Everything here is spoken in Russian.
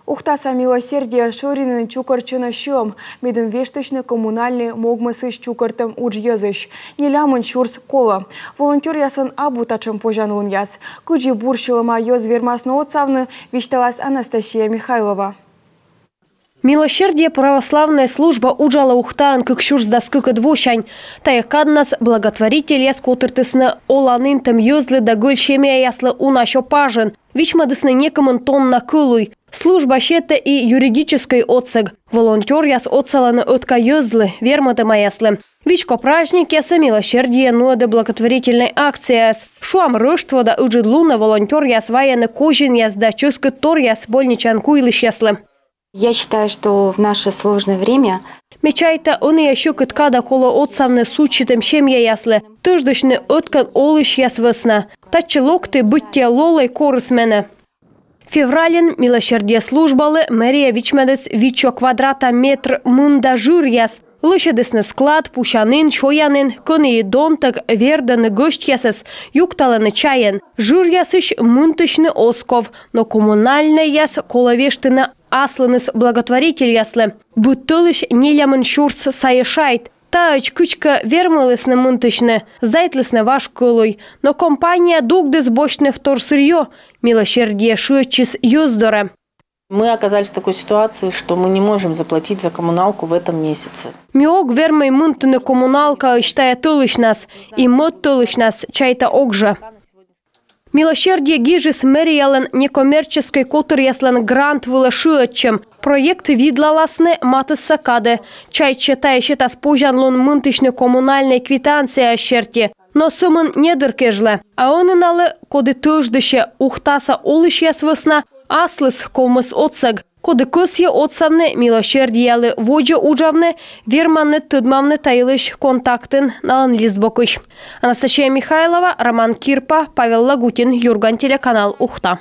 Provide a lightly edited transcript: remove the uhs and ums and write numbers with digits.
Ухтаса милосердия Шуринын чукарчына шым, медым вешточны коммунальный могмысыш чукартым уджъезыш. Нелямын чурс кола. Волонтер ясын абутачым пожанлын яс. Кыджи буршылыма ёз вермасно отцавны вишталась Анастасия Михайлова. Милосердие православная служба уджала ухтаан кыкшурс даскыка двощань. Таякаднас благотворитель яс котыртысны оланын тым ёзлы да гөл шемея яслы унашо пажын. Вичмадысны некомын тонна кылуй. Служба щета и юридической отсыг. Волонтер яс отсаланы отка ёзлы, вермадыма яслы. Вичко праздник яса милосердие нуады благотворительной акцияс. Шуам рыштво да уджидлуна волонтер яс ваяны кожин яс да чыскы тор яс больничан куйлыш яслы. Я считаю, что в наше сложное время Мечайта он еще кыткада коло отцавны сучитым семья яслы. Тыждышны откан олыш яс весна. Тачелокты быття лолой корысмене. Феврален милосердие службалы мэрия вичмедец вичо квадрата метр мында жир яс. Лышедысны склад, пушанын, чоянын, коны донтак, верданы гөшт ясыс, юкталаны чаян. Жир ясыш мунтышны осков, но коммунальный яс коловештыны аслыныс благотворитель яслы. Буттылыш нелямын шурс сайышайт. Тач кычка вермылысны мунтышны, зайтлысны ваш кылуй. Но компания дугдыс бочны вторсырьё, милосердие шычис ёздора. Мы оказались в такой ситуации, что мы не можем заплатить за коммуналку в этом месяце. Миок вермой мунтыны коммуналка ищтая тылыш нас, и мод тылыш нас чайта огжа. Милосердие гижис мэриялен некоммерческой котыр яслен грант вылашуетчем. Проект видлаласны матыс сакады. Чай читая счетас пожанлон мунтышны коммунальной квитанции ощерти. Но сумын недыркежле. А он иналы коды тыждыше ухтаса олыш ясвысна аслыс комыс отсаг. Коды кысье отсавны милосердиялы воджа уджавны верманны тыдмавны тайлыш контактын налын листбокыш. Анастасия Михайлова, Роман Кирпа, Павел Лагутин, Юрган, телеканал Ухта.